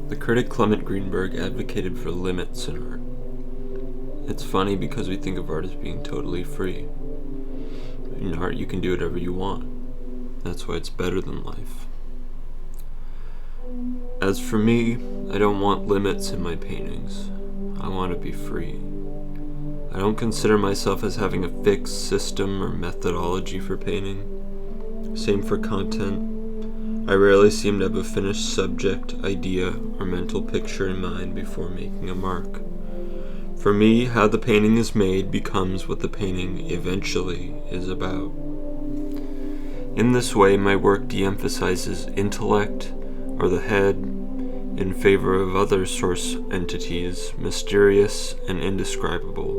The critic Clement Greenberg advocated for limits in art. It's funny because we think of art as being totally free. In art, you can do whatever you want. That's why it's better than life. As for me, I don't want limits in my paintings. I want to be free. I don't consider myself as having a fixed system or methodology for painting. Same for content. I rarely seem to have a finished subject, idea, or mental picture in mind before making a mark. For me, how the painting is made becomes what the painting eventually is about. In this way, my work de-emphasizes intellect, or the head, in favor of other source entities, mysterious and indescribable,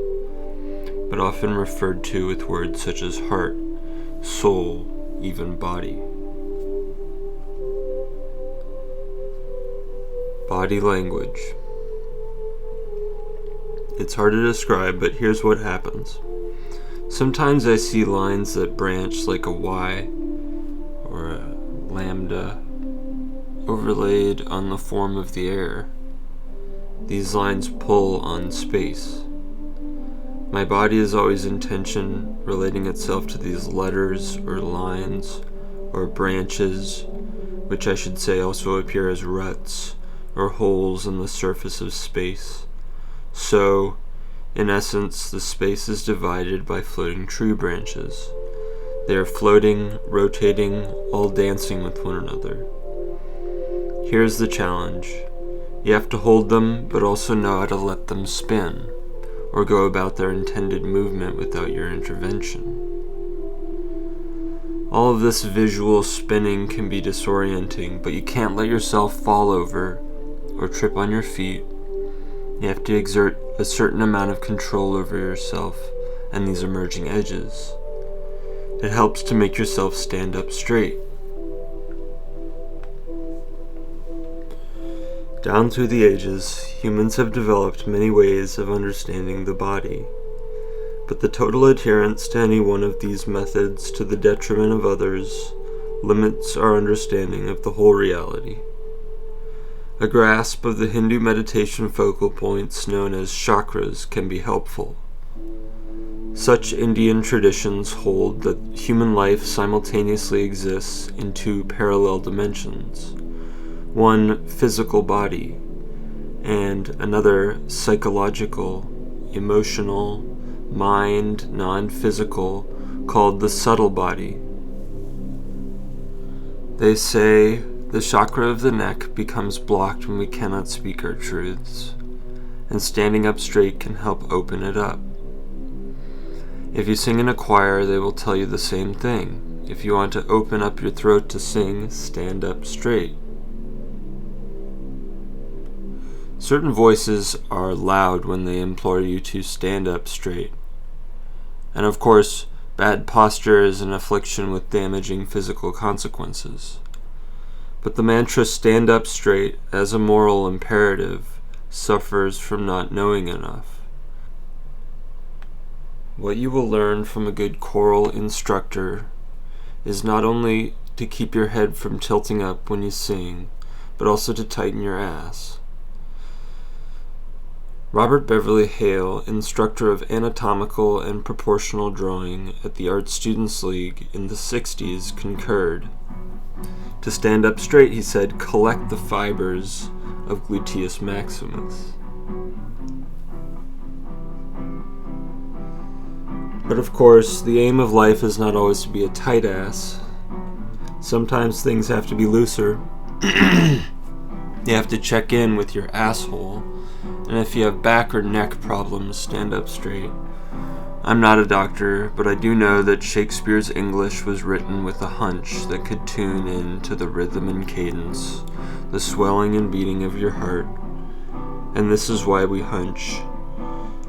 but often referred to with words such as heart, soul, even body. Body language. It's hard to describe, but here's what happens. Sometimes I see lines that branch like a Y or a lambda overlaid on the form of the air. These lines pull on space. My body is always in tension, relating itself to these letters or lines or branches, which I should say also appear as ruts or holes in the surface of space. So, in essence, the space is divided by floating tree branches. They are floating, rotating, all dancing with one another. Here's the challenge. You have to hold them, but also know how to let them spin, or go about their intended movement without your intervention. All of this visual spinning can be disorienting, but you can't let yourself fall over or trip on your feet. You have to exert a certain amount of control over yourself and these emerging edges. It helps to make yourself stand up straight. Down through the ages, humans have developed many ways of understanding the body, but the total adherence to any one of these methods to the detriment of others limits our understanding of the whole reality. A grasp of the Hindu meditation focal points known as chakras can be helpful. Such Indian traditions hold that human life simultaneously exists in two parallel dimensions, one physical body, and another psychological, emotional, mind, non-physical, called the subtle body. They say the chakra of the neck becomes blocked when we cannot speak our truths, and standing up straight can help open it up. If you sing in a choir, they will tell you the same thing. If you want to open up your throat to sing, stand up straight. Certain voices are loud when they implore you to stand up straight. And of course, bad posture is an affliction with damaging physical consequences. But the mantra stand up straight, as a moral imperative, suffers from not knowing enough. What you will learn from a good choral instructor is not only to keep your head from tilting up when you sing, but also to tighten your ass. Robert Beverly Hale, instructor of anatomical and proportional drawing at the Art Students League in the 60s, concurred. To stand up straight, he said, collect the fibers of gluteus maximus. But of course, the aim of life is not always to be a tight ass. Sometimes things have to be looser. You have to check in with your asshole. And if you have back or neck problems, stand up straight. I'm not a doctor, but I do know that Shakespeare's English was written with a hunch that could tune in to the rhythm and cadence, the swelling and beating of your heart. And this is why we hunch.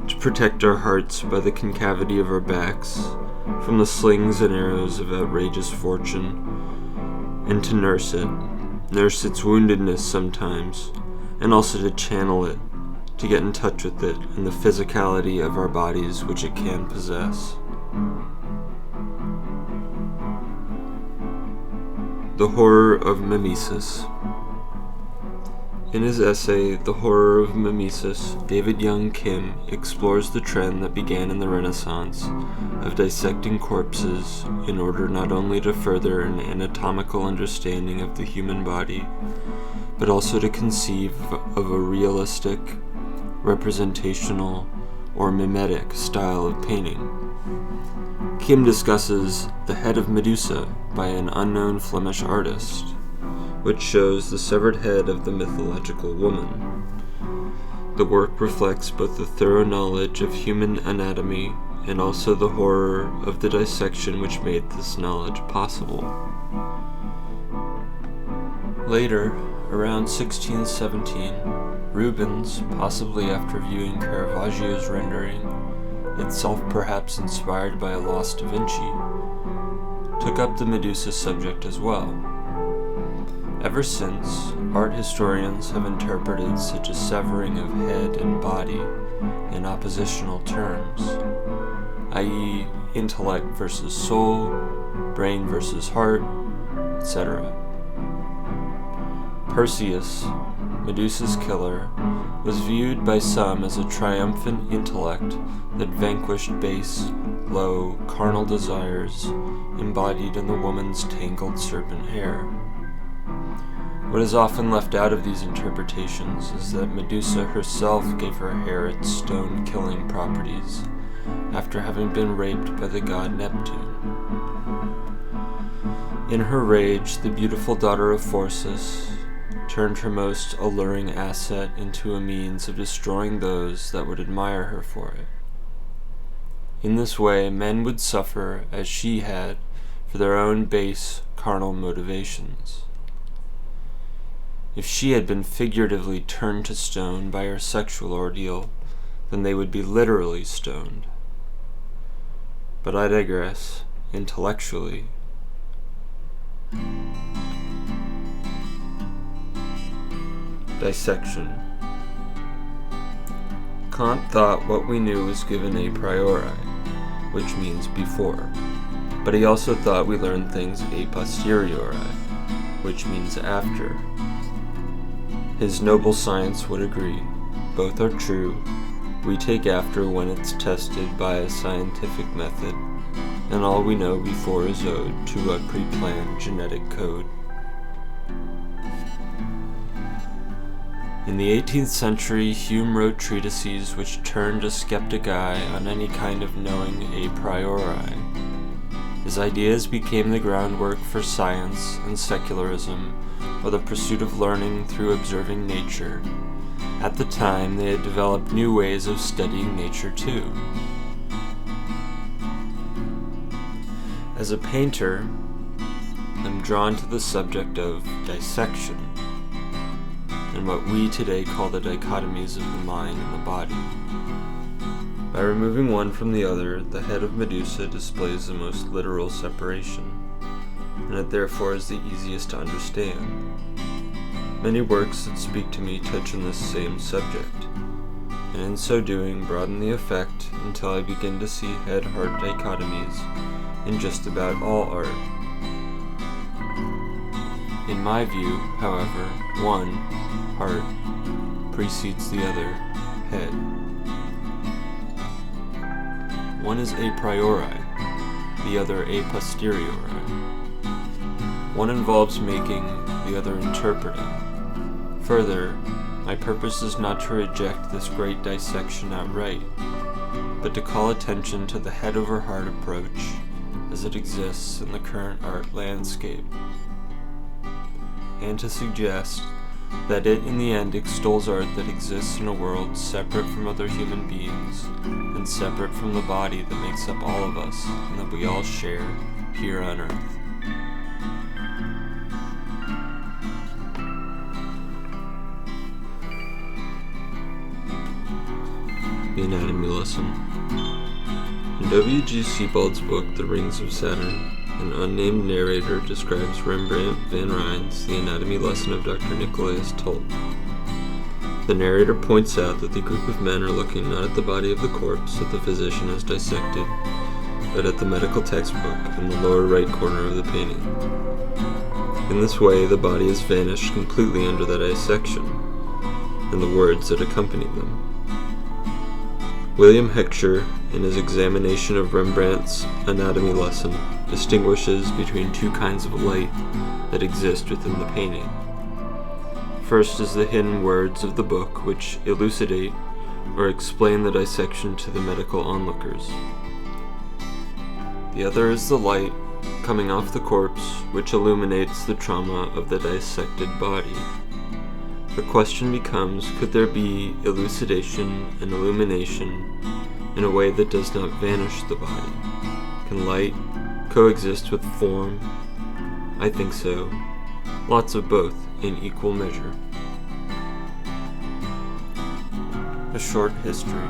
To protect our hearts by the concavity of our backs from the slings and arrows of outrageous fortune, and to nurse its woundedness sometimes, and also to channel it, to get in touch with it and the physicality of our bodies which it can possess. The horror of mimesis. In his essay, The Horror of Mimesis, David Young Kim explores the trend that began in the Renaissance of dissecting corpses in order not only to further an anatomical understanding of the human body, but also to conceive of a realistic, representational, or mimetic style of painting. Kim discusses The Head of Medusa by an unknown Flemish artist, which shows the severed head of the mythological woman. The work reflects both the thorough knowledge of human anatomy and also the horror of the dissection which made this knowledge possible. Later, around 1617, Rubens, possibly after viewing Caravaggio's rendering, itself perhaps inspired by a lost Da Vinci, took up the Medusa subject as well. Ever since, art historians have interpreted such a severing of head and body in oppositional terms, i.e., intellect versus soul, brain versus heart, etc. Perseus, Medusa's killer, was viewed by some as a triumphant intellect that vanquished base, low, carnal desires embodied in the woman's tangled serpent hair. What is often left out of these interpretations is that Medusa herself gave her hair its stone-killing properties after having been raped by the god Neptune. In her rage, the beautiful daughter of Phorcys turned her most alluring asset into a means of destroying those that would admire her for it. In this way, men would suffer as she had for their own base, carnal motivations. If she had been figuratively turned to stone by her sexual ordeal, then they would be literally stoned. But I digress, intellectually. Dissection. Kant thought what we knew was given a priori, which means before, but he also thought we learned things a posteriori, which means after. His noble science would agree. Both are true. We take after when it's tested by a scientific method, and all we know before is owed to a pre-planned genetic code. In the 18th century, Hume wrote treatises which turned a skeptic eye on any kind of knowing a priori. His ideas became the groundwork for science and secularism, or the pursuit of learning through observing nature. At the time, they had developed new ways of studying nature too. As a painter, I'm drawn to the subject of dissection, and what we today call the dichotomies of the mind and the body. By removing one from the other, the head of Medusa displays the most literal separation, and it therefore is the easiest to understand. Many works that speak to me touch on this same subject, and in so doing broaden the effect until I begin to see head-heart dichotomies in just about all art. In my view, however, one, heart, precedes the other, head. One is a priori, the other a posteriori. One involves making, the other interpreting. Further, my purpose is not to reject this great dissection outright, but to call attention to the head-over-heart approach as it exists in the current art landscape, and to suggest that it in the end extols art that exists in a world separate from other human beings and separate from the body that makes up all of us and that we all share here on earth. The Anatomy Lesson. In W.G. Sebald's book, The Rings of Saturn, an unnamed narrator describes Rembrandt van Rijn's The Anatomy Lesson of Dr. Nicolaus Tulp. The narrator points out that the group of men are looking not at the body of the corpse that the physician has dissected, but at the medical textbook in the lower right corner of the painting. In this way, the body has vanished completely under the dissection, and the words that accompany them. William Heckscher, in his examination of Rembrandt's anatomy lesson, distinguishes between two kinds of light that exist within the painting. First is the hidden words of the book, which elucidate or explain the dissection to the medical onlookers. The other is the light coming off the corpse, which illuminates the trauma of the dissected body. The question becomes, could there be elucidation and illumination in a way that does not vanish the body? Can light coexist with form? I think so. Lots of both in equal measure. A short history.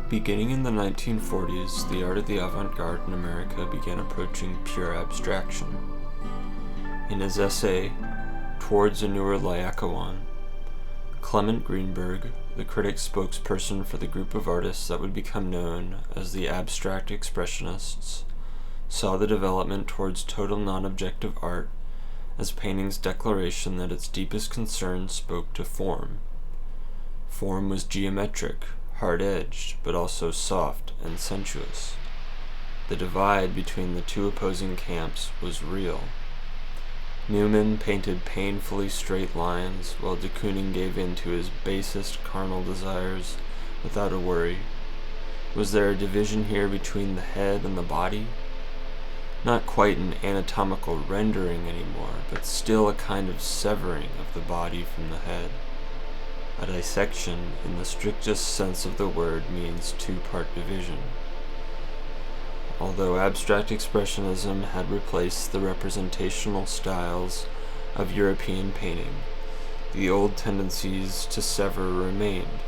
Beginning in the 1940s, the art of the avant-garde in America began approaching pure abstraction. In his essay, Towards a Newer Laocoon, Clement Greenberg, the critic spokesperson for the group of artists that would become known as the Abstract Expressionists, saw the development towards total non-objective art as painting's declaration that its deepest concern spoke to form. Form was geometric, hard-edged, but also soft and sensuous. The divide between the two opposing camps was real. Newman painted painfully straight lines, while de Kooning gave in to his basest carnal desires without a worry. Was there a division here between the head and the body? Not quite an anatomical rendering anymore, but still a kind of severing of the body from the head. A dissection, in the strictest sense of the word, means two-part division. Although abstract expressionism had replaced the representational styles of European painting, the old tendencies to sever remained.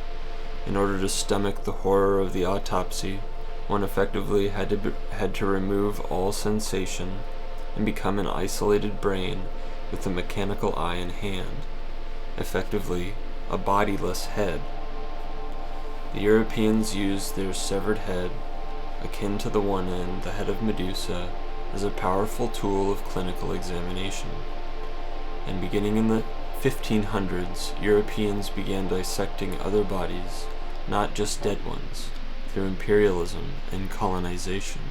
In order to stomach the horror of the autopsy, one effectively had to remove all sensation and become an isolated brain with a mechanical eye and hand, effectively a bodiless head. The Europeans used their severed head, akin to the one end, the head of Medusa, as a powerful tool of clinical examination. And beginning in the 1500s, Europeans began dissecting other bodies, not just dead ones, through imperialism and colonization.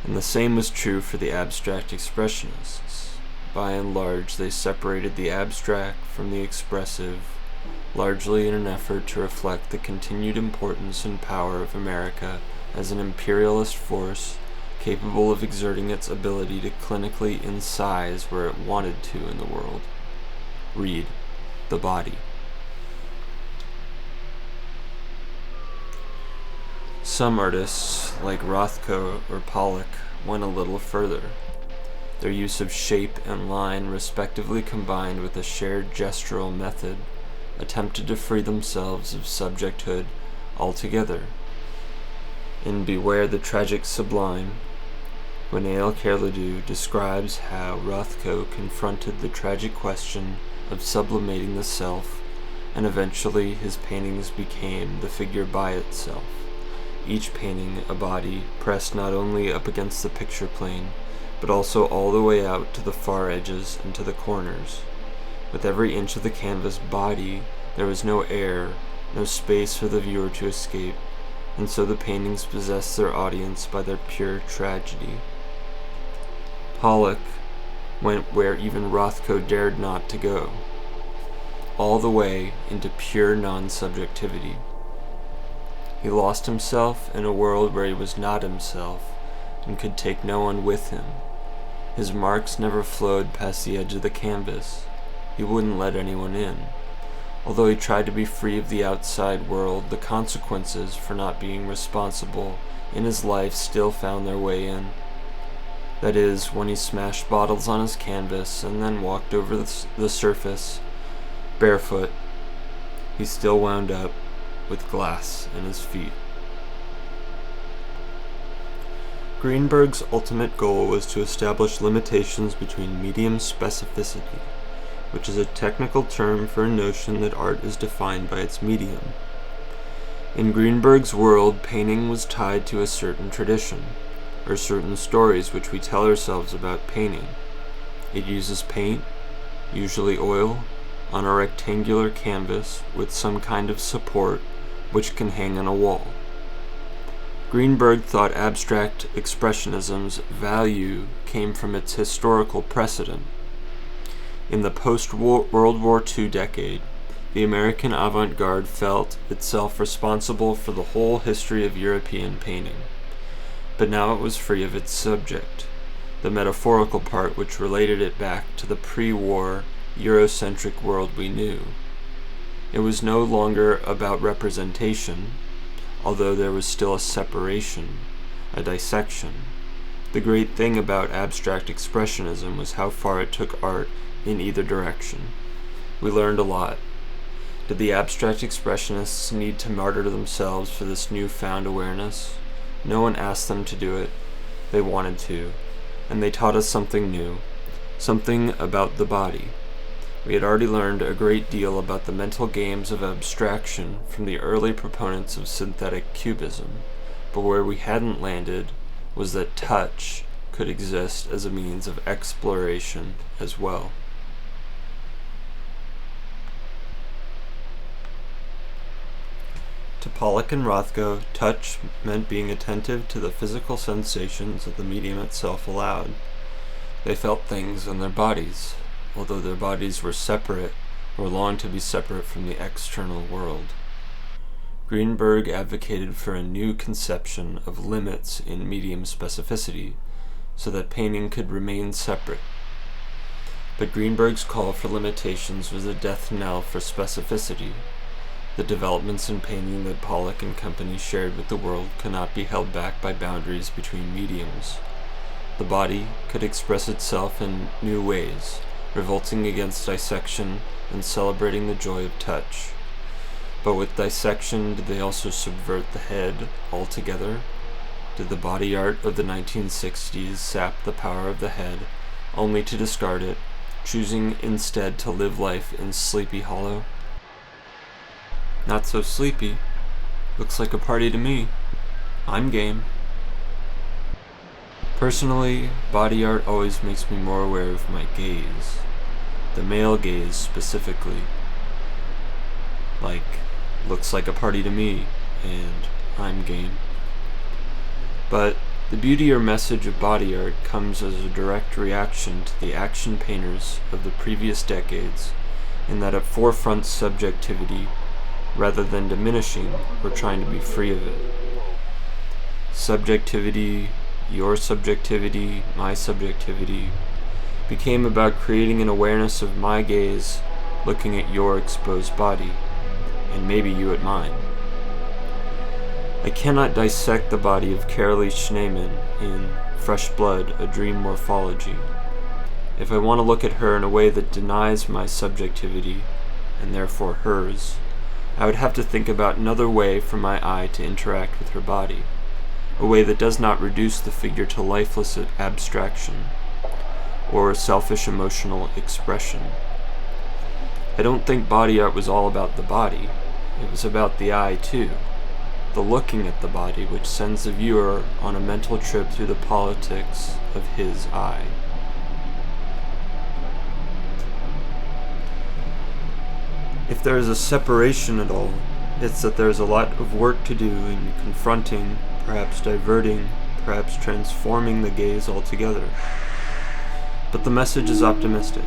And the same was true for the abstract expressionists. By and large, they separated the abstract from the expressive, largely in an effort to reflect the continued importance and power of America as an imperialist force capable of exerting its ability to clinically incise where it wanted to in the world. Read the body. Some artists, like Rothko or Pollock, went a little further. Their use of shape and line, respectively combined with a shared gestural method, attempted to free themselves of subjecthood altogether. In Beware the Tragic Sublime, Gwenaël Kerledu describes how Rothko confronted the tragic question of sublimating the self, and eventually his paintings became the figure by itself, each painting a body pressed not only up against the picture plane, but also all the way out to the far edges and to the corners. With every inch of the canvas body, there was no air, no space for the viewer to escape, and so the paintings possessed their audience by their pure tragedy. Pollock went where even Rothko dared not to go, all the way into pure non-subjectivity. He lost himself in a world where he was not himself and could take no one with him. His marks never flowed past the edge of the canvas. He wouldn't let anyone in. Although he tried to be free of the outside world, the consequences for not being responsible in his life still found their way in. That is, when he smashed bottles on his canvas and then walked over the surface, barefoot, he still wound up with glass in his feet. Greenberg's ultimate goal was to establish limitations between medium specificity, which is a technical term for a notion that art is defined by its medium. In Greenberg's world, painting was tied to a certain tradition, or certain stories which we tell ourselves about painting. It uses paint, usually oil, on a rectangular canvas with some kind of support which can hang on a wall. Greenberg thought abstract expressionism's value came from its historical precedent. In the post-World War II decade, the American avant-garde felt itself responsible for the whole history of European painting. But now it was free of its subject, the metaphorical part which related it back to the pre-war, Eurocentric world we knew. It was no longer about representation, although there was still a separation, a dissection. The great thing about abstract expressionism was how far it took art in either direction. We learned a lot. Did the abstract expressionists need to martyr themselves for this newfound awareness? No one asked them to do it. They wanted to, and they taught us something new, something about the body. We had already learned a great deal about the mental games of abstraction from the early proponents of synthetic cubism, but where we hadn't landed was that touch could exist as a means of exploration as well. To Pollock and Rothko, touch meant being attentive to the physical sensations that the medium itself allowed. They felt things in their bodies, although their bodies were separate or longed to be separate from the external world. Greenberg advocated for a new conception of limits in medium specificity, so that painting could remain separate. But Greenberg's call for limitations was a death knell for specificity. The developments in painting that Pollock and company shared with the world could not be held back by boundaries between mediums. The body could express itself in new ways, revolting against dissection and celebrating the joy of touch. But with dissection, did they also subvert the head altogether? Did the body art of the 1960s sap the power of the head, only to discard it, choosing instead to live life in Sleepy Hollow? Not so sleepy. Looks like a party to me. I'm game. Personally, body art always makes me more aware of my gaze. The male gaze specifically. Like, looks like a party to me, and I'm game. But the beauty or message of body art comes as a direct reaction to the action painters of the previous decades, in that it forefronts subjectivity rather than diminishing or trying to be free of it. Subjectivity, your subjectivity, my subjectivity, became about creating an awareness of my gaze looking at your exposed body, and maybe you at mine. I cannot dissect the body of Carolee Schneemann in Fresh Blood, A Dream Morphology. If I want to look at her in a way that denies my subjectivity, and therefore hers, I would have to think about another way for my eye to interact with her body, a way that does not reduce the figure to lifeless abstraction, or selfish emotional expression. I don't think body art was all about the body. It was about the eye too, the looking at the body which sends the viewer on a mental trip through the politics of his eye. If there is a separation at all, it's that there is a lot of work to do in confronting, perhaps diverting, perhaps transforming the gaze altogether. But the message is optimistic.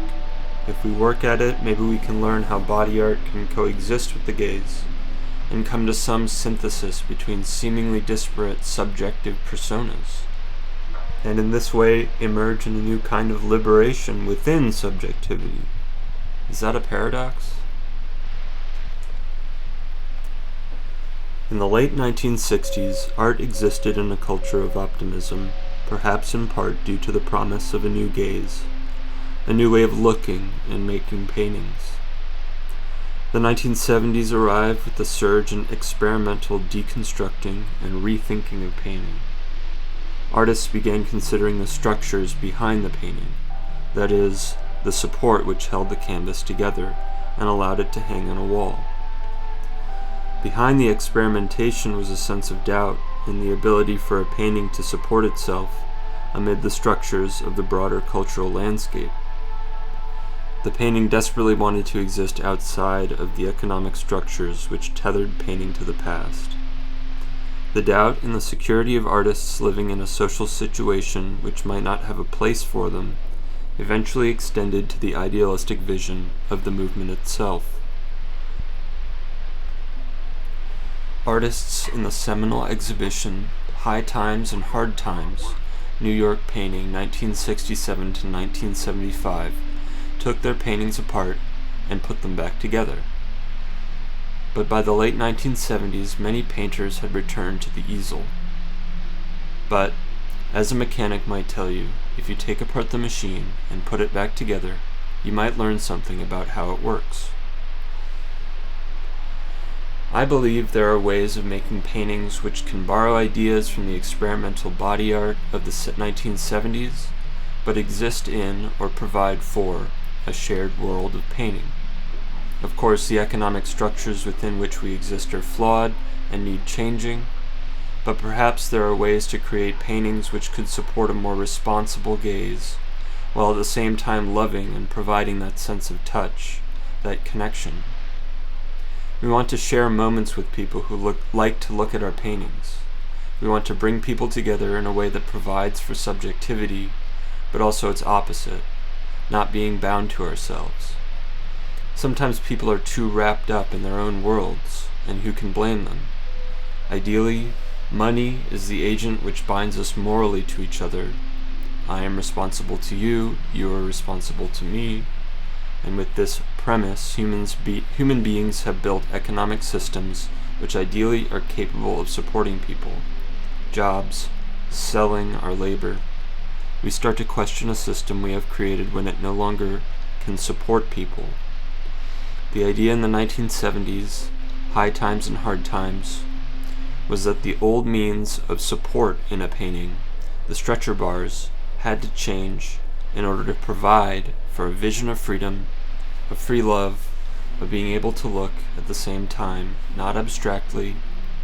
If we work at it, maybe we can learn how body art can coexist with the gaze, and come to some synthesis between seemingly disparate subjective personas, and in this way emerge in a new kind of liberation within subjectivity. Is that a paradox? In the late 1960s, art existed in a culture of optimism, perhaps in part due to the promise of a new gaze, a new way of looking and making paintings. The 1970s arrived with the surge in experimental deconstructing and rethinking of painting. Artists began considering the structures behind the painting, that is, the support which held the canvas together and allowed it to hang on a wall. Behind the experimentation was a sense of doubt in the ability for a painting to support itself amid the structures of the broader cultural landscape. The painting desperately wanted to exist outside of the economic structures which tethered painting to the past. The doubt in the security of artists living in a social situation which might not have a place for them eventually extended to the idealistic vision of the movement itself. Artists in the seminal exhibition High Times and Hard Times, New York Painting 1967 to 1975, took their paintings apart and put them back together. But by the late 1970s, many painters had returned to the easel. But, as a mechanic might tell you, if you take apart the machine and put it back together, you might learn something about how it works. I believe there are ways of making paintings which can borrow ideas from the experimental body art of the 1970s, but exist in or provide for a shared world of painting. Of course, the economic structures within which we exist are flawed and need changing, but perhaps there are ways to create paintings which could support a more responsible gaze, while at the same time loving and providing that sense of touch, that connection. We want to share moments with people who like to look at our paintings. We want to bring people together in a way that provides for subjectivity, but also its opposite, not being bound to ourselves. Sometimes people are too wrapped up in their own worlds, and who can blame them? Ideally, money is the agent which binds us morally to each other. I am responsible to you, you are responsible to me. And with this premise, human beings have built economic systems which ideally are capable of supporting people. Jobs, selling our labor. We start to question a system we have created when it no longer can support people. The idea in the 1970s, High Times and Hard Times, was that the old means of support in a painting, the stretcher bars, had to change in order to provide for a vision of freedom, of free love, of being able to look at the same time, not abstractly,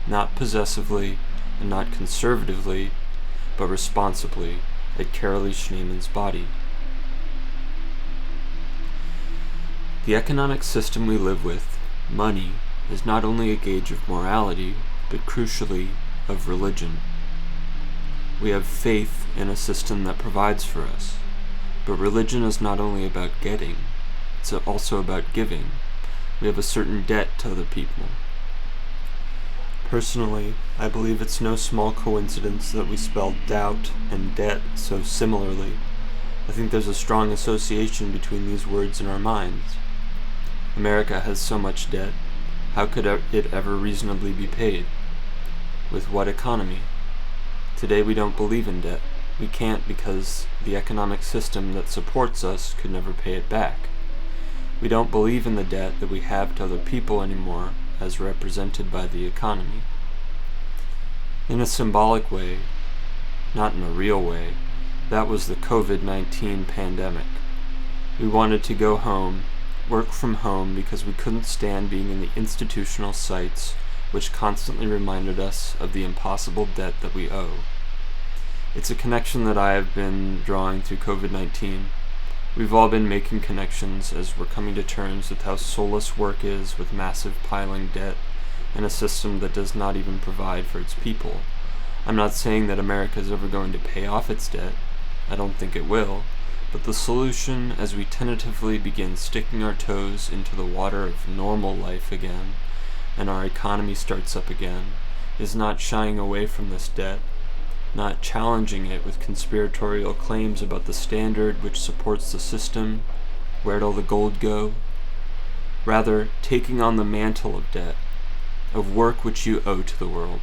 not possessively, and not conservatively, but responsibly, at Carolee Schneeman's body. The economic system we live with, money, is not only a gauge of morality, but crucially, of religion. We have faith in a system that provides for us, but religion is not only about getting, it's also about giving. We have a certain debt to other people. Personally, I believe it's no small coincidence that we spell doubt and debt so similarly. I think there's a strong association between these words in our minds. America has so much debt. How could it ever reasonably be paid? With what economy? Today we don't believe in debt. We can't because the economic system that supports us could never pay it back. We don't believe in the debt that we have to other people anymore, as represented by the economy. In a symbolic way, not in a real way, that was the COVID-19 pandemic. We wanted to go home, work from home, because we couldn't stand being in the institutional sites which constantly reminded us of the impossible debt that we owe. It's a connection that I have been drawing through COVID-19. We've all been making connections as we're coming to terms with how soulless work is with massive piling debt and a system that does not even provide for its people. I'm not saying that America is ever going to pay off its debt. I don't think it will. But the solution, as we tentatively begin sticking our toes into the water of normal life again, and our economy starts up again, is not shying away from this debt, not challenging it with conspiratorial claims about the standard which supports the system, where'd all the gold go? Rather, taking on the mantle of debt, of work which you owe to the world,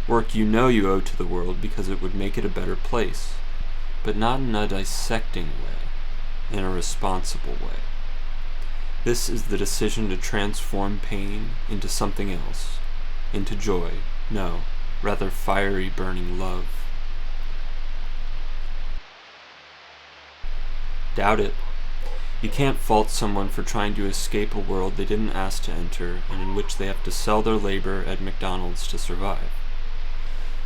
work you know you owe to the world because it would make it a better place, but not in a dissecting way, in a responsible way. This is the decision to transform pain into something else, into joy, no, rather fiery burning love. Doubt it. You can't fault someone for trying to escape a world they didn't ask to enter and in which they have to sell their labor at McDonald's to survive.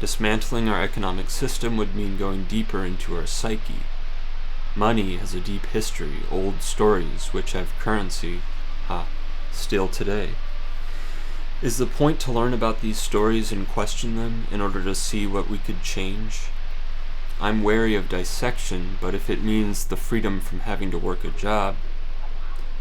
Dismantling our economic system would mean going deeper into our psyche. Money has a deep history, old stories which have currency, still today. Is the point to learn about these stories and question them in order to see what we could change? I'm wary of dissection, but if it means the freedom from having to work a job,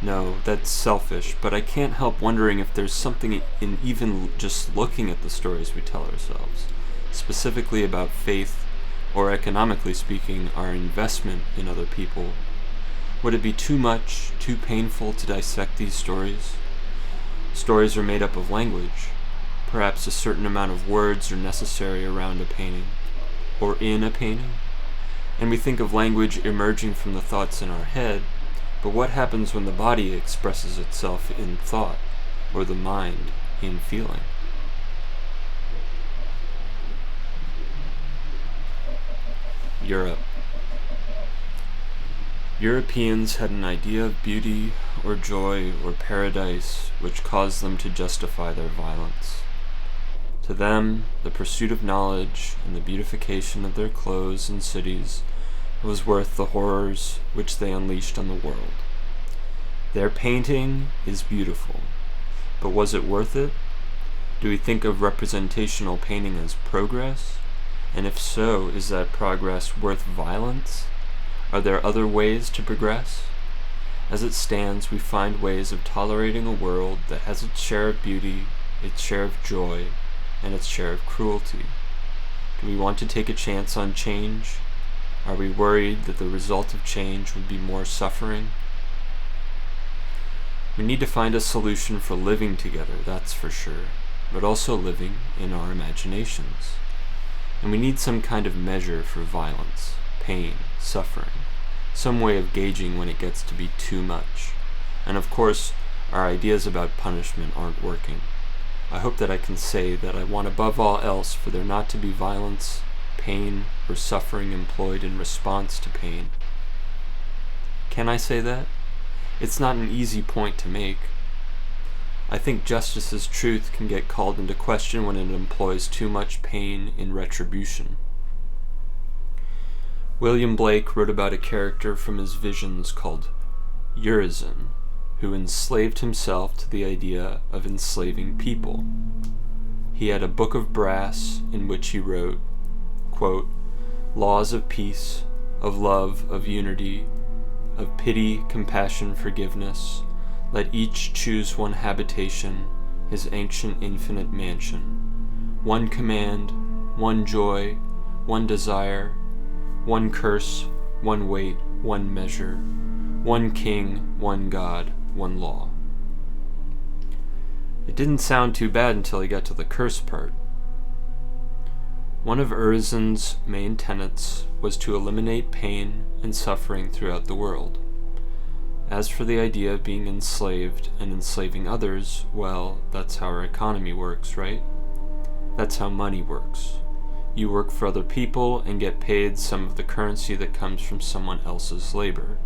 no, that's selfish, but I can't help wondering if there's something in even just looking at the stories we tell ourselves, specifically about faith, or economically speaking, our investment in other people. Would it be too much, too painful to dissect these stories? Stories are made up of language. Perhaps a certain amount of words are necessary around a painting, or in a painting. And we think of language emerging from the thoughts in our head, but what happens when the body expresses itself in thought, or the mind in feeling? Europe. Europeans had an idea of beauty, or joy, or paradise, which caused them to justify their violence. To them, the pursuit of knowledge and the beautification of their clothes and cities was worth the horrors which they unleashed on the world. Their painting is beautiful, but was it worth it? Do we think of representational painting as progress? And if so, is that progress worth violence? Are there other ways to progress? As it stands, we find ways of tolerating a world that has its share of beauty, its share of joy, and its share of cruelty. Do we want to take a chance on change? Are we worried that the result of change would be more suffering? We need to find a solution for living together, that's for sure, but also living in our imaginations. And we need some kind of measure for violence, pain, suffering, some way of gauging when it gets to be too much. And of course, our ideas about punishment aren't working. I hope that I can say that I want above all else for there not to be violence, pain, or suffering employed in response to pain. Can I say that? It's not an easy point to make. I think justice's truth can get called into question when it employs too much pain in retribution. William Blake wrote about a character from his visions called Urizen, who enslaved himself to the idea of enslaving people. He had a book of brass in which he wrote, quote, laws of peace, of love, of unity, of pity, compassion, forgiveness. Let each choose one habitation, his ancient infinite mansion. One command, one joy, one desire, one curse, one weight, one measure, one king, one God, one law. It didn't sound too bad until he got to the curse part. One of Urizen's main tenets was to eliminate pain and suffering throughout the world. As for the idea of being enslaved and enslaving others, well, that's how our economy works, right? That's how money works. You work for other people and get paid some of the currency that comes from someone else's labor.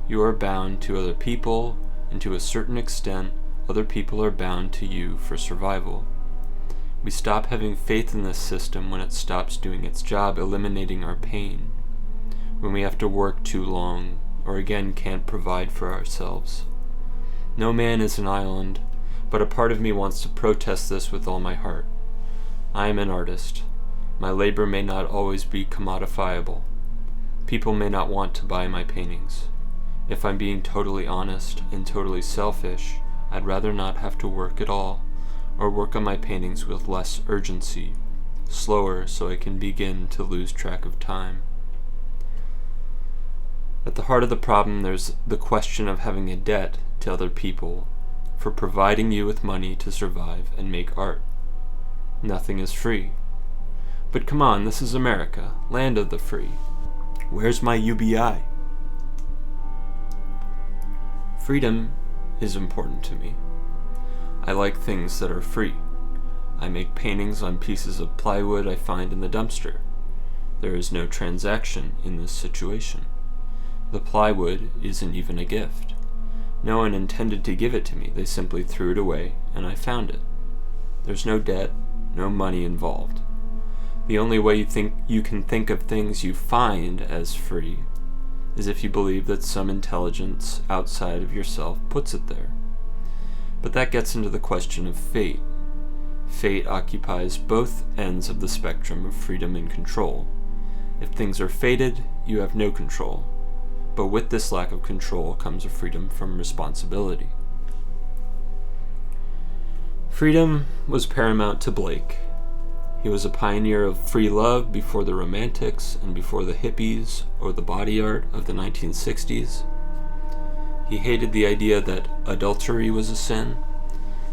You are bound to other people, and to a certain extent, other people are bound to you for survival. We stop having faith in this system when it stops doing its job eliminating our pain, when we have to work too long, or again can't provide for ourselves. No man is an island, but a part of me wants to protest this with all my heart. I am an artist. My labor may not always be commodifiable. People may not want to buy my paintings. If I'm being totally honest and totally selfish, I'd rather not have to work at all, or work on my paintings with less urgency, slower so I can begin to lose track of time. At the heart of the problem, there's the question of having a debt to other people for providing you with money to survive and make art. Nothing is free. But come on, this is America, land of the free. Where's my UBI? Freedom is important to me. I like things that are free. I make paintings on pieces of plywood I find in the dumpster. There is no transaction in this situation. The plywood isn't even a gift. No one intended to give it to me. They simply threw it away, and I found it. There's no debt, no money involved. The only way you can think of things you find as free is if you believe that some intelligence outside of yourself puts it there. But that gets into the question of fate. Fate occupies both ends of the spectrum of freedom and control. If things are fated, you have no control. But with this lack of control comes a freedom from responsibility. Freedom was paramount to Blake. He was a pioneer of free love before the Romantics and before the hippies or the body art of the 1960s. He hated the idea that adultery was a sin.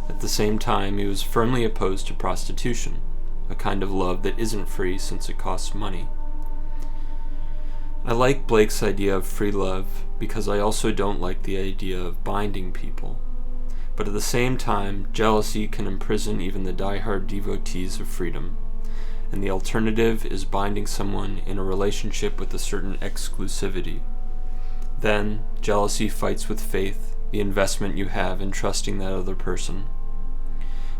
At the same time, he was firmly opposed to prostitution, a kind of love that isn't free since it costs money. I like Blake's idea of free love because I also don't like the idea of binding people. But at the same time, jealousy can imprison even the die-hard devotees of freedom, and the alternative is binding someone in a relationship with a certain exclusivity. Then, jealousy fights with faith, the investment you have in trusting that other person.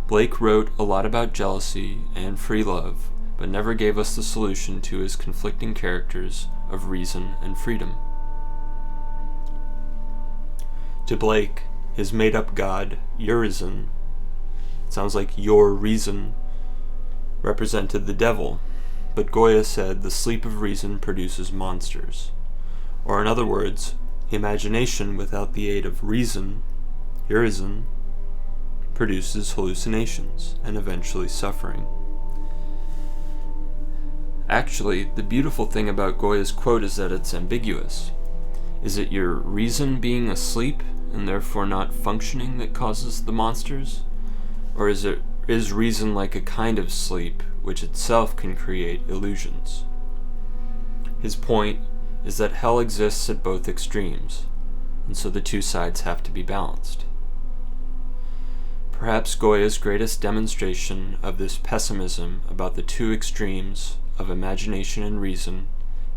Blake wrote a lot about jealousy and free love, but never gave us the solution to his conflicting characters of reason and freedom. To Blake, his made-up god, Urizen, sounds like your reason, represented the devil, but Goya said the sleep of reason produces monsters. Or in other words, imagination without the aid of reason, Urizen, produces hallucinations and eventually suffering. Actually, the beautiful thing about Goya's quote is that it's ambiguous. Is it your reason being asleep and therefore not functioning that causes the monsters? Or is reason like a kind of sleep which itself can create illusions? His point is that hell exists at both extremes, and so the two sides have to be balanced. Perhaps Goya's greatest demonstration of this pessimism about the two extremes of imagination and reason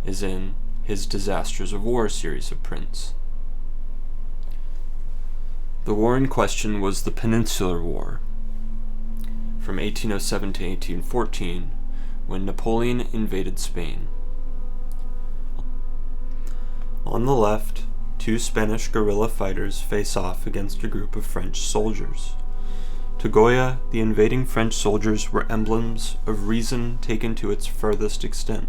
is in his Disasters of War series of prints. The war in question was the Peninsular War, from 1807 to 1814, when Napoleon invaded Spain. On the left, two Spanish guerrilla fighters face off against a group of French soldiers. To Goya, the invading French soldiers were emblems of reason taken to its furthest extent.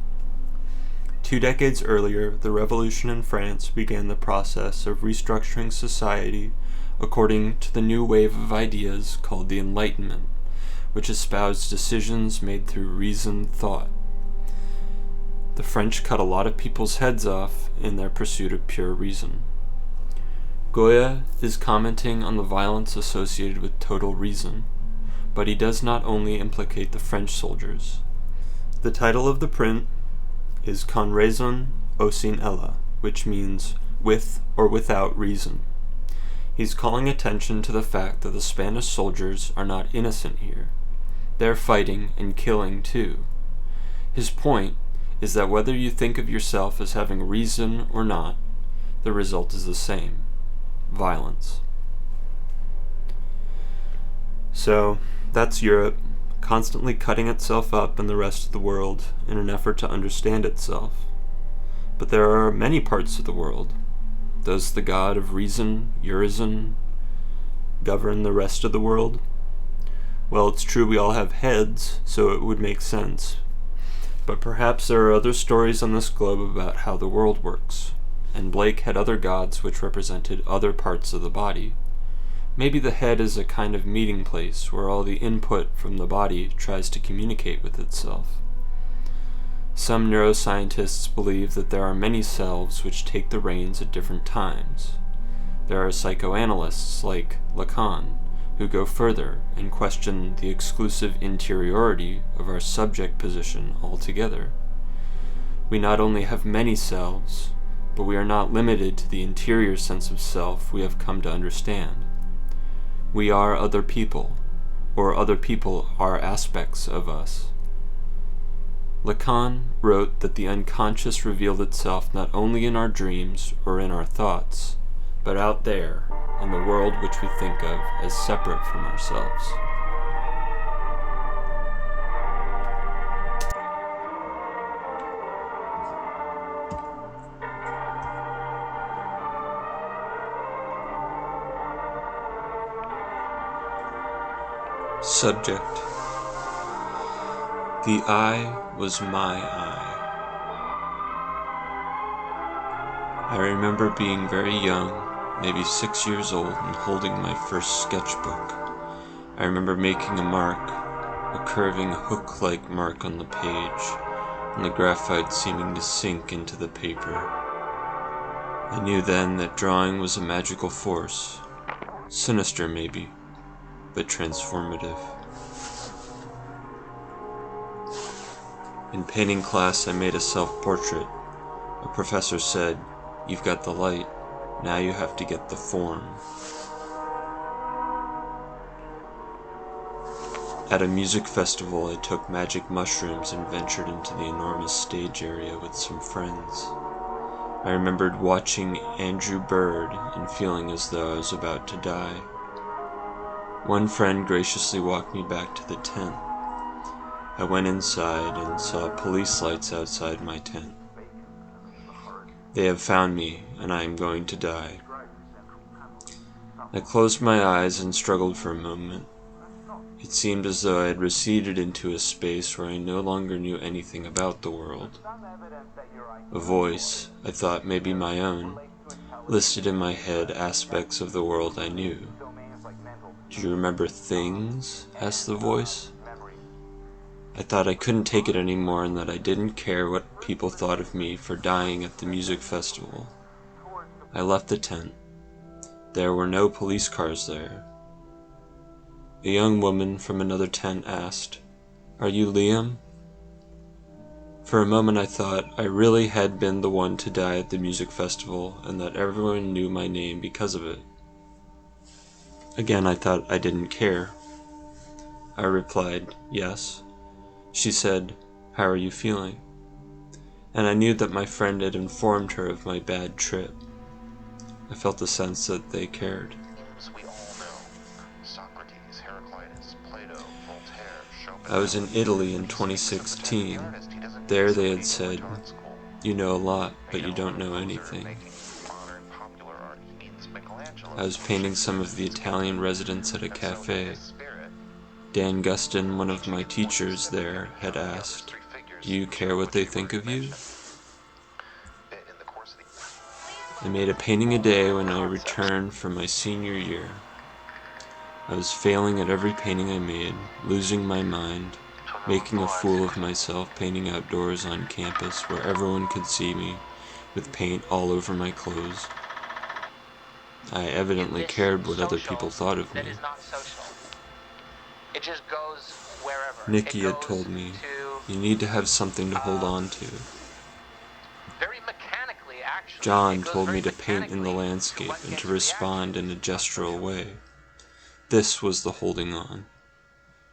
2 decades earlier, the revolution in France began the process of restructuring society according to the new wave of ideas called the Enlightenment, which espoused decisions made through reasoned thought. The French cut a lot of people's heads off in their pursuit of pure reason. Goya is commenting on the violence associated with total reason, but he does not only implicate the French soldiers. The title of the print is Con raison o sin ella, which means with or without reason. He's calling attention to the fact that the Spanish soldiers are not innocent here. They're fighting and killing too. His point is that whether you think of yourself as having reason or not, the result is the same: violence. So, that's Europe, constantly cutting itself up in the rest of the world in an effort to understand itself. But there are many parts of the world. Does the god of reason, Urizen, govern the rest of the world? Well, it's true we all have heads, so it would make sense. But perhaps there are other stories on this globe about how the world works, and Blake had other gods which represented other parts of the body. Maybe the head is a kind of meeting place where all the input from the body tries to communicate with itself. Some neuroscientists believe that there are many selves which take the reins at different times. There are psychoanalysts like Lacan who go further and question the exclusive interiority of our subject position altogether. We not only have many selves, but we are not limited to the interior sense of self we have come to understand. We are other people, or other people are aspects of us. Lacan wrote that the unconscious revealed itself not only in our dreams or in our thoughts, but out there, in the world which we think of as separate from ourselves. Subject. The eye was my eye. I remember being very young, maybe 6 years old, and holding my first sketchbook. I remember making a mark, a curving hook-like mark on the page, and the graphite seeming to sink into the paper. I knew then that drawing was a magical force, sinister maybe, but transformative. In painting class, I made a self-portrait. A professor said, "You've got the light, now you have to get the form." At a music festival, I took magic mushrooms and ventured into the enormous stage area with some friends. I remembered watching Andrew Bird and feeling as though I was about to die. One friend graciously walked me back to the tent. I went inside and saw police lights outside my tent. They have found me, and I am going to die. I closed my eyes and struggled for a moment. It seemed as though I had receded into a space where I no longer knew anything about the world. A voice, I thought maybe my own, listed in my head aspects of the world I knew. "Do you remember things?" asked the voice. I thought I couldn't take it anymore and that I didn't care what people thought of me for dying at the music festival. I left the tent. There were no police cars there. A young woman from another tent asked, "Are you Liam?" For a moment I thought I really had been the one to die at the music festival and that everyone knew my name because of it. Again I thought I didn't care. I replied, "Yes." She said, "How are you feeling?" And I knew that my friend had informed her of my bad trip. I felt a sense that they cared. I was in Italy in 2016. There they had said, "You know a lot, but you don't know anything." I was painting some of the Italian residents at a cafe. Dan Gustin, one of my teachers there, had asked, "Do you care what they think of you?" I made a painting a day when I returned from my senior year. I was failing at every painting I made, losing my mind, making a fool of myself painting outdoors on campus where everyone could see me, with paint all over my clothes. I evidently cared what other people thought of me. Nikki had told me, "You need to have something to hold on to." John told me to paint in the landscape and to respond in a gestural way. This was the holding on.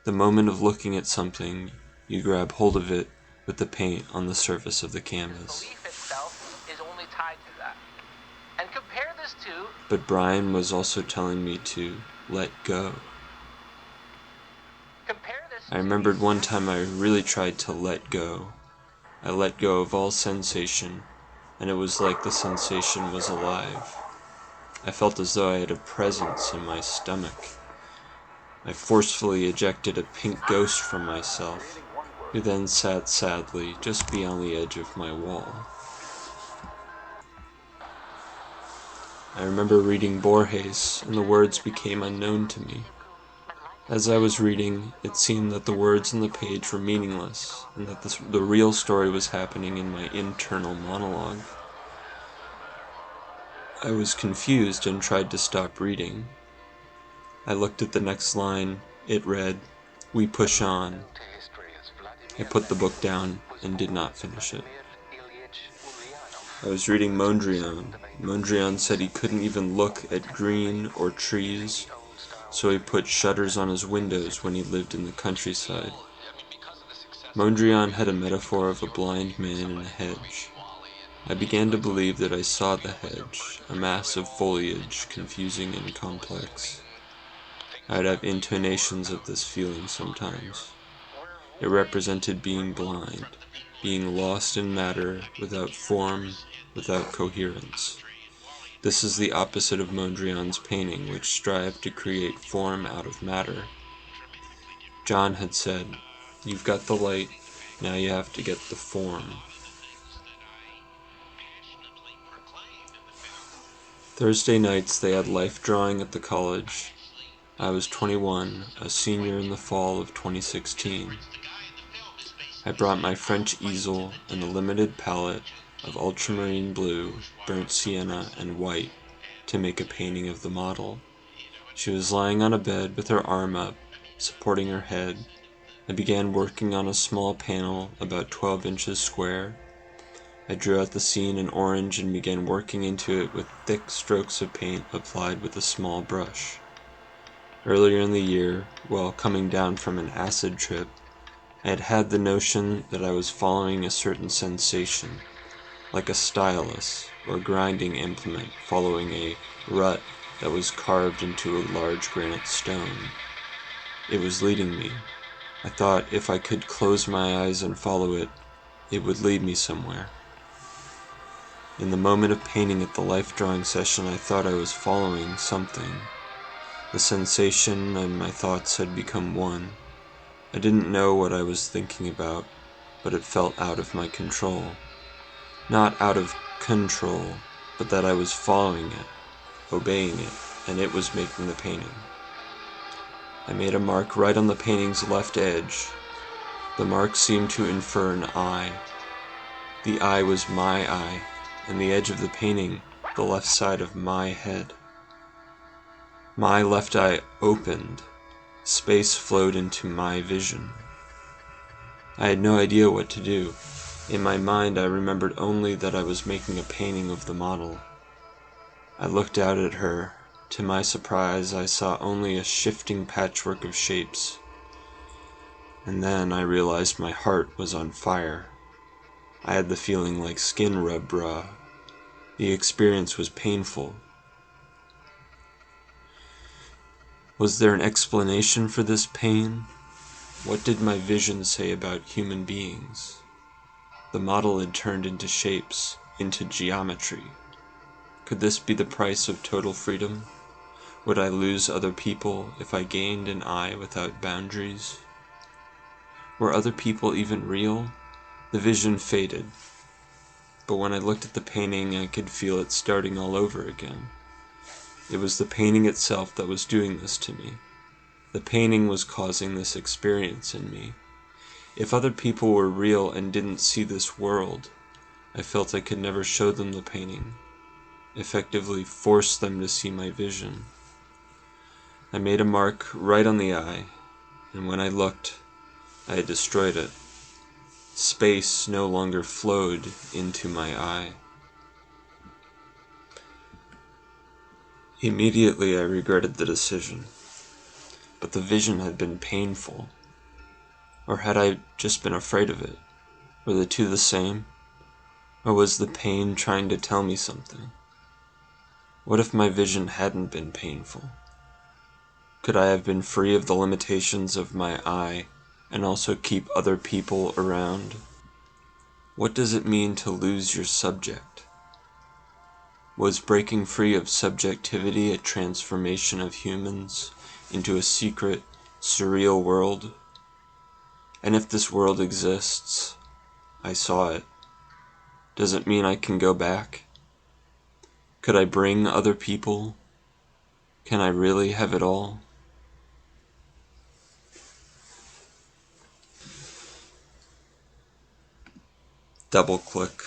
The moment of looking at something, you grab hold of it with the paint on the surface of the canvas. But Brian was also telling me to let go. I remembered one time I really tried to let go. I let go of all sensation, and it was like the sensation was alive. I felt as though I had a presence in my stomach. I forcefully ejected a pink ghost from myself, who then sat sadly just beyond the edge of my wall. I remember reading Borges, and the words became unknown to me. As I was reading, it seemed that the words on the page were meaningless, and that the real story was happening in my internal monologue. I was confused and tried to stop reading. I looked at the next line. It read, "We push on." I put the book down and did not finish it. I was reading Mondrian. Mondrian said he couldn't even look at green or trees, so he put shutters on his windows when he lived in the countryside. Mondrian had a metaphor of a blind man in a hedge. I began to believe that I saw the hedge, a mass of foliage, confusing and complex. I'd have intonations of this feeling sometimes. It represented being blind, being lost in matter, without form, without coherence. This is the opposite of Mondrian's painting, which strived to create form out of matter. John had said, "You've got the light, now you have to get the form." Thursday nights they had life drawing at the college. I was 21, a senior in the fall of 2016. I brought my French easel and a limited palette of ultramarine blue, burnt sienna, and white to make a painting of the model. She was lying on a bed with her arm up, supporting her head. I began working on a small panel about 12 inches square. I drew out the scene in orange and began working into it with thick strokes of paint applied with a small brush. Earlier in the year, while coming down from an acid trip, I had had the notion that I was following a certain sensation, like a stylus or grinding implement following a rut that was carved into a large granite stone. It was leading me. I thought if I could close my eyes and follow it, it would lead me somewhere. In the moment of painting at the life drawing session, I thought I was following something. The sensation and my thoughts had become one. I didn't know what I was thinking about, but it felt out of my control. Not out of control, but that I was following it, obeying it, and it was making the painting. I made a mark right on the painting's left edge. The mark seemed to infer an eye. The eye was my eye, and the edge of the painting, the left side of my head. My left eye opened. Space flowed into my vision. I had no idea what to do. In my mind, I remembered only that I was making a painting of the model. I looked out at her. To my surprise, I saw only a shifting patchwork of shapes. And then I realized my heart was on fire. I had the feeling like skin rub raw. The experience was painful. Was there an explanation for this pain? What did my vision say about human beings? The model had turned into shapes, into geometry. Could this be the price of total freedom? Would I lose other people if I gained an eye without boundaries? Were other people even real? The vision faded. But when I looked at the painting, I could feel it starting all over again. It was the painting itself that was doing this to me. The painting was causing this experience in me. If other people were real and didn't see this world, I felt I could never show them the painting, effectively force them to see my vision. I made a mark right on the eye, and when I looked, I had destroyed it. Space no longer flowed into my eye. Immediately I regretted the decision, but the vision had been painful. Or had I just been afraid of it? Were the two the same? Or was the pain trying to tell me something? What if my vision hadn't been painful? Could I have been free of the limitations of my eye and also keep other people around? What does it mean to lose your subject? Was breaking free of subjectivity a transformation of humans into a secret, surreal world? And if this world exists, I saw it. Does it mean I can go back? Could I bring other people? Can I really have it all? Double click.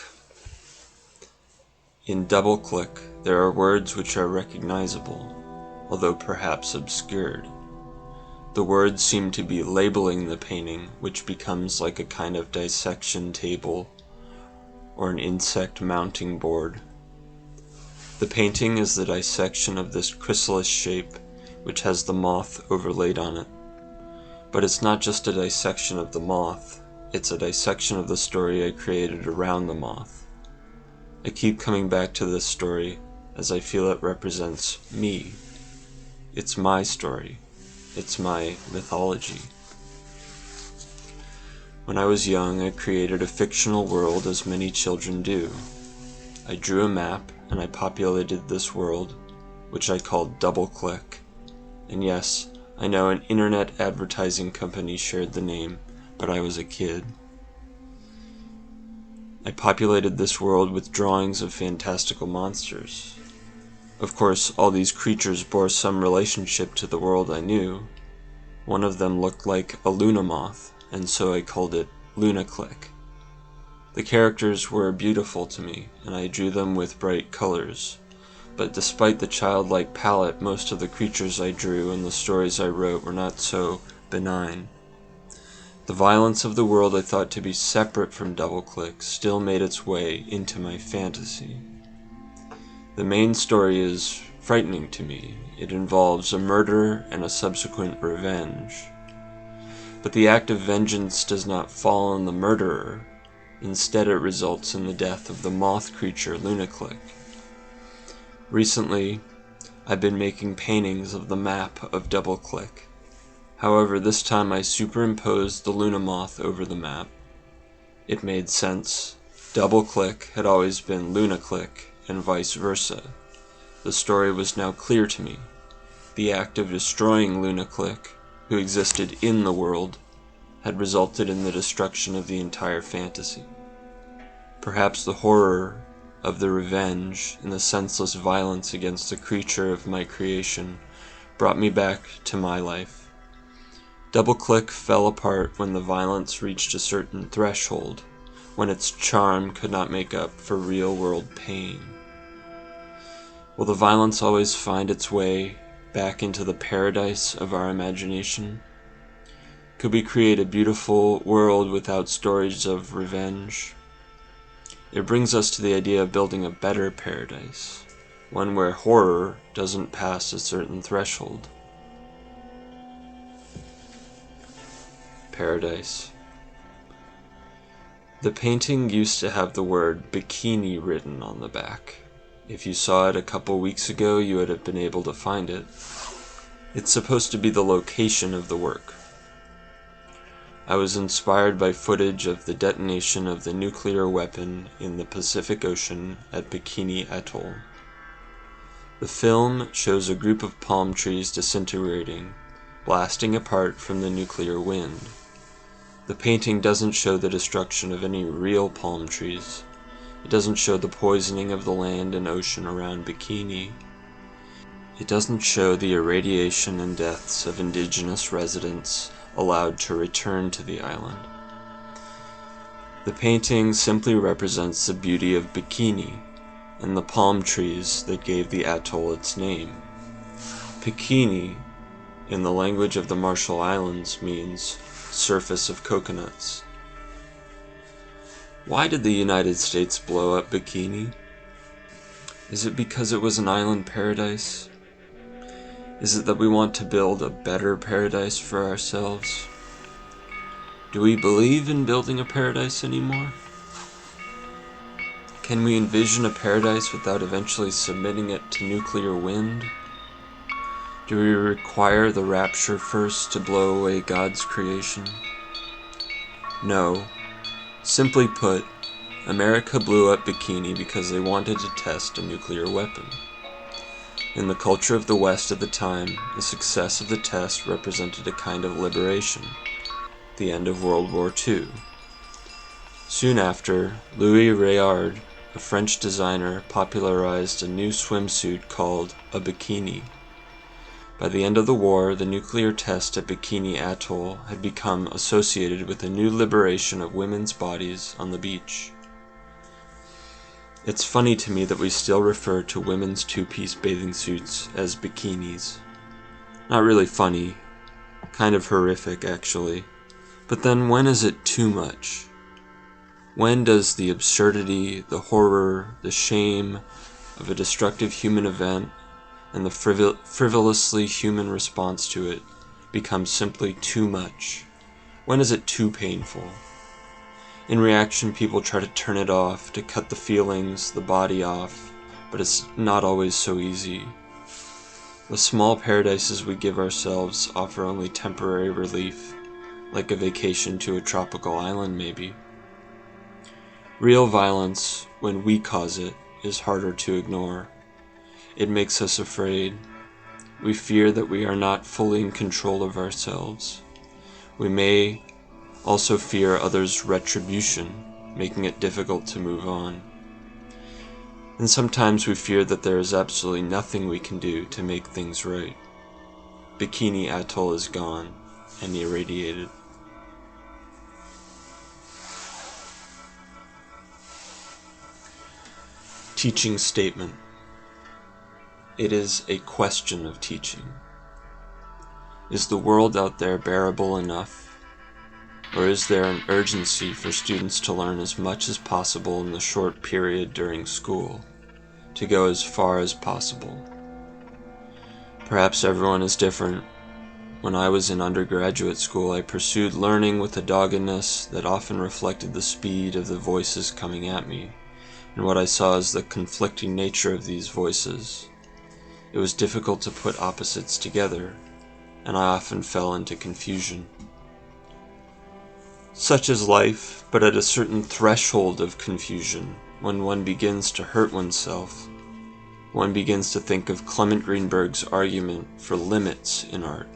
In double click, there are words which are recognizable, although perhaps obscured. The words seem to be labeling the painting, which becomes like a kind of dissection table or an insect mounting board. The painting is the dissection of this chrysalis shape, which has the moth overlaid on it. But it's not just a dissection of the moth, it's a dissection of the story I created around the moth. I keep coming back to this story as I feel it represents me. It's my story. It's my mythology. When I was young, I created a fictional world as many children do. I drew a map and I populated this world, which I called Double Click. And yes, I know an internet advertising company shared the name, but I was a kid. I populated this world with drawings of fantastical monsters. Of course, all these creatures bore some relationship to the world I knew. One of them looked like a Luna moth, and so I called it LunaClick. The characters were beautiful to me, and I drew them with bright colors. But despite the childlike palette, most of the creatures I drew and the stories I wrote were not so benign. The violence of the world I thought to be separate from DoubleClick still made its way into my fantasy. The main story is frightening to me. It involves a murder and a subsequent revenge. But the act of vengeance does not fall on the murderer. Instead, it results in the death of the moth creature LunaClick. Recently, I've been making paintings of the map of DoubleClick. However, this time I superimposed the Luna moth over the map. It made sense. DoubleClick had always been LunaClick, and vice versa. The story was now clear to me. The act of destroying LunaClick, who existed in the world, had resulted in the destruction of the entire fantasy. Perhaps the horror of the revenge and the senseless violence against the creature of my creation brought me back to my life. DoubleClick fell apart when the violence reached a certain threshold, when its charm could not make up for real-world pain. Will the violence always find its way back into the paradise of our imagination? Could we create a beautiful world without stories of revenge? It brings us to the idea of building a better paradise, one where horror doesn't pass a certain threshold. Paradise. The painting used to have the word bikini written on the back. If you saw it a couple weeks ago, you would have been able to find it. It's supposed to be the location of the work. I was inspired by footage of the detonation of the nuclear weapon in the Pacific Ocean at Bikini Atoll. The film shows a group of palm trees disintegrating, blasting apart from the nuclear wind. The painting doesn't show the destruction of any real palm trees. It doesn't show the poisoning of the land and ocean around Bikini. It doesn't show the irradiation and deaths of indigenous residents allowed to return to the island. The painting simply represents the beauty of Bikini and the palm trees that gave the atoll its name. Bikini, in the language of the Marshall Islands, means surface of coconuts. Why did the United States blow up Bikini? Is it because it was an island paradise? Is it that we want to build a better paradise for ourselves? Do we believe in building a paradise anymore? Can we envision a paradise without eventually submitting it to nuclear wind? Do we require the rapture first to blow away God's creation? No. Simply put, America blew up Bikini because they wanted to test a nuclear weapon. In the culture of the West at the time, the success of the test represented a kind of liberation, the end of World War II. Soon after, Louis Réard, a French designer, popularized a new swimsuit called a bikini. By the end of the war, the nuclear test at Bikini Atoll had become associated with a new liberation of women's bodies on the beach. It's funny to me that we still refer to women's two-piece bathing suits as bikinis. Not really funny, kind of horrific actually. But then when is it too much? When does the absurdity, the horror, the shame of a destructive human event and the frivolously human response to it become simply too much? When is it too painful? In reaction, people try to turn it off, to cut the feelings, the body off, but it's not always so easy. The small paradises we give ourselves offer only temporary relief, like a vacation to a tropical island maybe. Real violence, when we cause it, is harder to ignore. It makes us afraid. We fear that we are not fully in control of ourselves. We may also fear others' retribution, making it difficult to move on. And sometimes we fear that there is absolutely nothing we can do to make things right. Bikini Atoll is gone and irradiated. Teaching statement. It is a question of teaching. Is the world out there bearable enough? Or is there an urgency for students to learn as much as possible in the short period during school, to go as far as possible? Perhaps everyone is different. When I was in undergraduate school, I pursued learning with a doggedness that often reflected the speed of the voices coming at me, and what I saw as the conflicting nature of these voices. It was difficult to put opposites together, and I often fell into confusion. Such is life, but at a certain threshold of confusion, when one begins to hurt oneself, one begins to think of Clement Greenberg's argument for limits in art.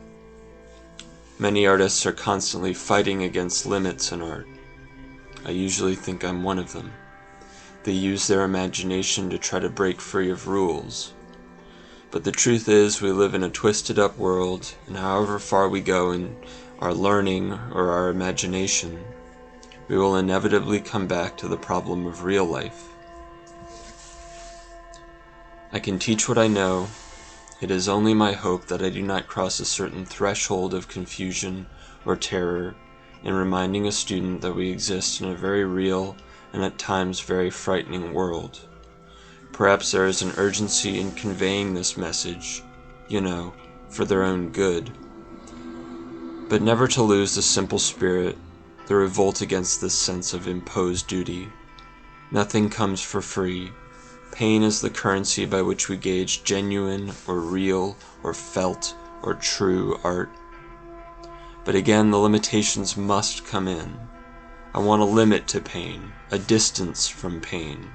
Many artists are constantly fighting against limits in art. I usually think I'm one of them. They use their imagination to try to break free of rules. But the truth is, we live in a twisted up world, and however far we go in our learning or our imagination, we will inevitably come back to the problem of real life. I can teach what I know. It is only my hope that I do not cross a certain threshold of confusion or terror in reminding a student that we exist in a very real and at times very frightening world. Perhaps there is an urgency in conveying this message, for their own good. But never to lose the simple spirit, the revolt against this sense of imposed duty. Nothing comes for free. Pain is the currency by which we gauge genuine or real or felt or true art. But again, the limitations must come in. I want a limit to pain, a distance from pain,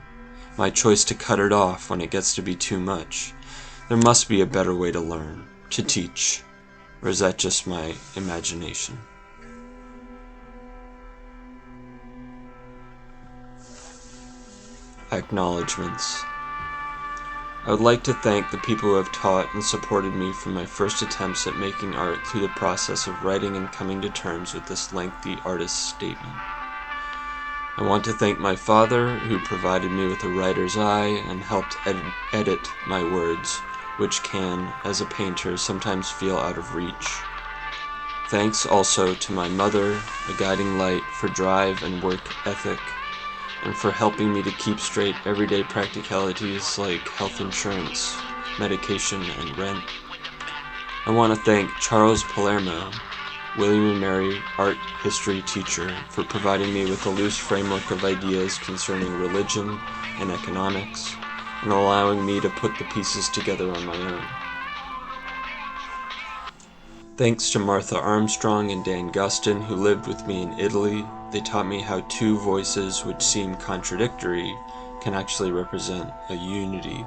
my choice to cut it off when it gets to be too much. There must be a better way to learn, to teach, or is that just my imagination? Acknowledgements. I would like to thank the people who have taught and supported me from my first attempts at making art through the process of writing and coming to terms with this lengthy artist's statement. I want to thank my father, who provided me with a writer's eye and helped edit my words, which can, as a painter, sometimes feel out of reach. Thanks also to my mother, a guiding light for drive and work ethic, and for helping me to keep straight everyday practicalities like health insurance, medication, and rent. I want to thank Charles Palermo, William & Mary art history teacher, for providing me with a loose framework of ideas concerning religion and economics, and allowing me to put the pieces together on my own. Thanks to Martha Armstrong and Dan Gustin, who lived with me in Italy. They taught me how two voices which seem contradictory can actually represent a unity.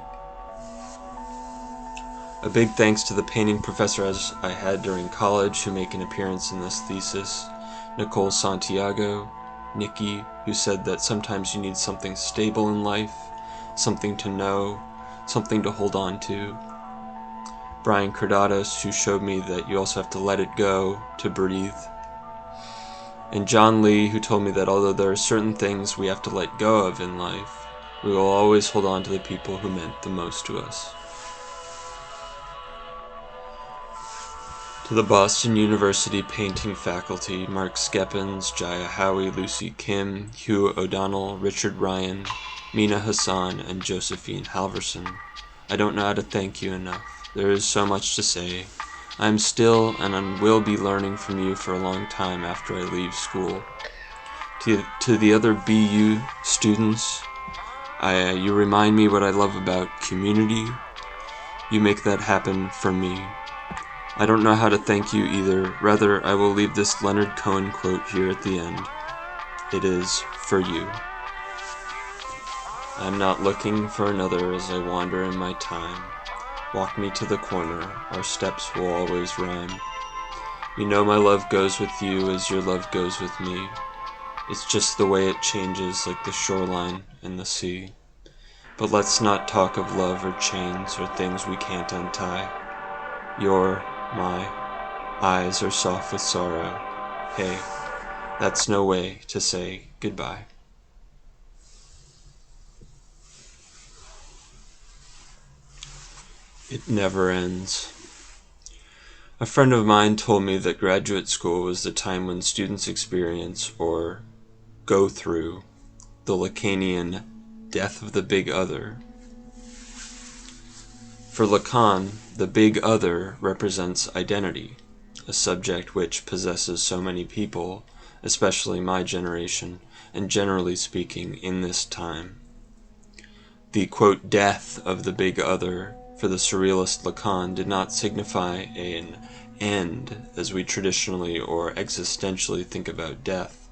A big thanks to the painting professors I had during college who make an appearance in this thesis, Nicole Santiago, Nikki, who said that sometimes you need something stable in life, something to know, something to hold on to, Brian Cordados, who showed me that you also have to let it go to breathe, and John Lee, who told me that although there are certain things we have to let go of in life, we will always hold on to the people who meant the most to us. To the Boston University painting faculty, Mark Skeppens, Jaya Howie, Lucy Kim, Hugh O'Donnell, Richard Ryan, Mina Hassan, and Josephine Halverson, I don't know how to thank you enough. There is so much to say. I am still and will be learning from you for a long time after I leave school. To the other BU students, you remind me what I love about community. You make that happen for me. I don't know how to thank you either. Rather, I will leave this Leonard Cohen quote here at the end. It is for you. I am not looking for another as I wander in my time, walk me to the corner, our steps will always rhyme. You know my love goes with you as your love goes with me. It's just the way it changes like the shoreline and the sea. But let's not talk of love or chains or things we can't untie. My eyes are soft with sorrow. Hey, that's no way to say goodbye. It never ends. A friend of mine told me that graduate school was the time when students experience or go through the Lacanian death of the big other. For Lacan, the big other represents identity, a subject which possesses so many people, especially my generation, and generally speaking, in this time. The, quote, death of the big other for the surrealist Lacan did not signify an end, as we traditionally or existentially think about death,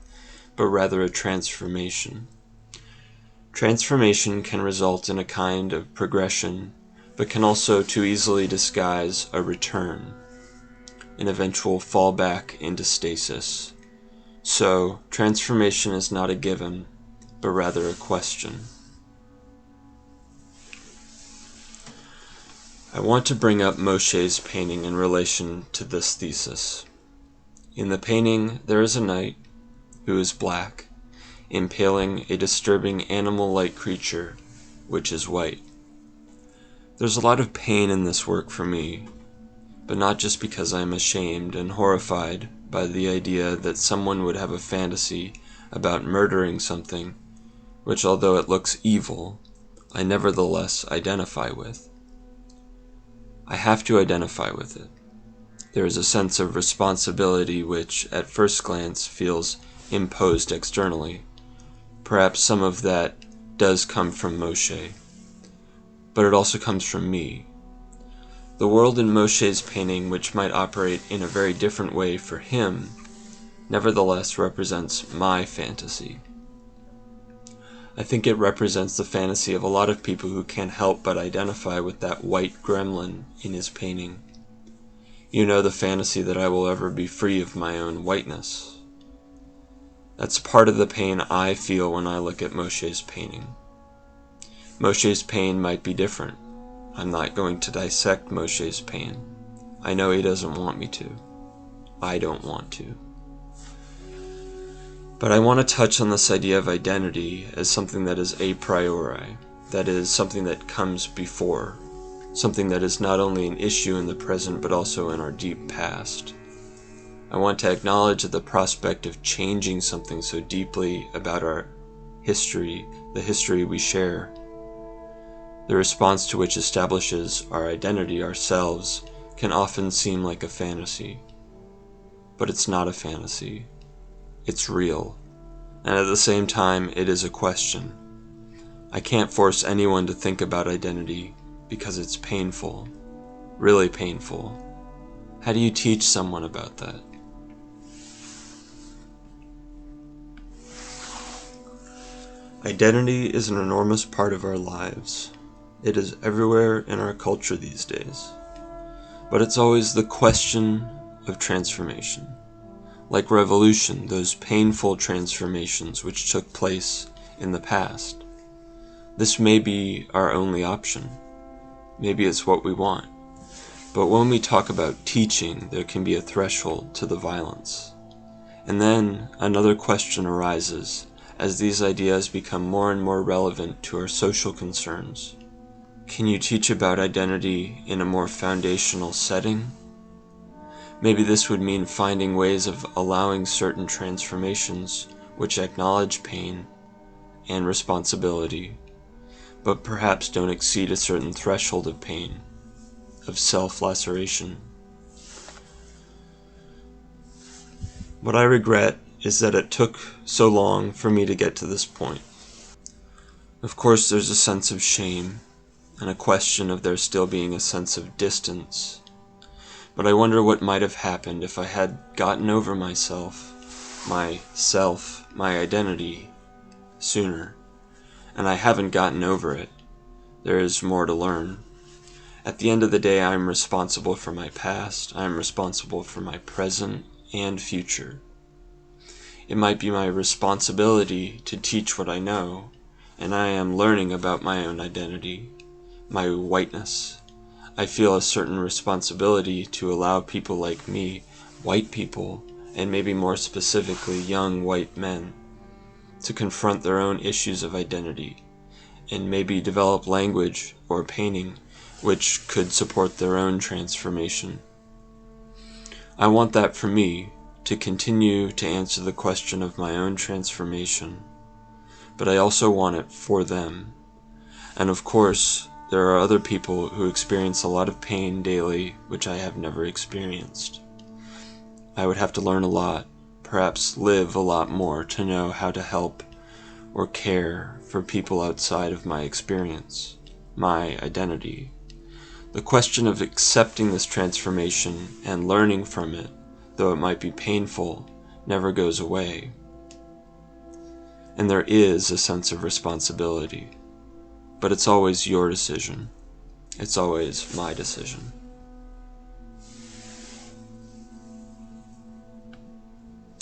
but rather a transformation. Transformation can result in a kind of progression, but can also too easily disguise a return, an eventual fallback into stasis. So, transformation is not a given, but rather a question. I want to bring up Moshe's painting in relation to this thesis. In the painting, there is a knight who is black, impaling a disturbing animal-like creature, which is white. There's a lot of pain in this work for me, but not just because I am ashamed and horrified by the idea that someone would have a fantasy about murdering something, which although it looks evil, I nevertheless identify with. I have to identify with it. There is a sense of responsibility which, at first glance, feels imposed externally. Perhaps some of that does come from Moshe, but it also comes from me. The world in Moshe's painting, which might operate in a very different way for him, nevertheless represents my fantasy. I think it represents the fantasy of a lot of people who can't help but identify with that white gremlin in his painting. You know, the fantasy that I will ever be free of my own whiteness. That's part of the pain I feel when I look at Moshe's painting. Moshe's pain might be different. I'm not going to dissect Moshe's pain. I know he doesn't want me to. I don't want to. But I want to touch on this idea of identity as something that is a priori, that is, something that comes before, something that is not only an issue in the present but also in our deep past. I want to acknowledge the prospect of changing something so deeply about our history, the history we share, the response to which establishes our identity ourselves, can often seem like a fantasy. But it's not a fantasy. It's real, and at the same time, it is a question. I can't force anyone to think about identity because it's painful, really painful. How do you teach someone about that? Identity is an enormous part of our lives. It is everywhere in our culture these days. But it's always the question of transformation. Like revolution, those painful transformations which took place in the past. This may be our only option. Maybe it's what we want. But when we talk about teaching, there can be a threshold to the violence. And then another question arises as these ideas become more and more relevant to our social concerns. Can you teach about identity in a more foundational setting? Maybe this would mean finding ways of allowing certain transformations which acknowledge pain and responsibility, but perhaps don't exceed a certain threshold of pain, of self-laceration. What I regret is that it took so long for me to get to this point. Of course, there's a sense of shame and a question of there still being a sense of distance. But I wonder what might have happened if I had gotten over myself, my identity, sooner. And I haven't gotten over it. There is more to learn. At the end of the day, I am responsible for my past, I am responsible for my present and future. It might be my responsibility to teach what I know, and I am learning about my own identity, my whiteness. I feel a certain responsibility to allow people like me, white people, and maybe more specifically young white men, to confront their own issues of identity, and maybe develop language or painting which could support their own transformation. I want that for me, to continue to answer the question of my own transformation, but I also want it for them. And of course, there are other people who experience a lot of pain daily which I have never experienced. I would have to learn a lot, perhaps live a lot more to know how to help or care for people outside of my experience, my identity. The question of accepting this transformation and learning from it, though it might be painful, never goes away. And there is a sense of responsibility, but it's always your decision. It's always my decision.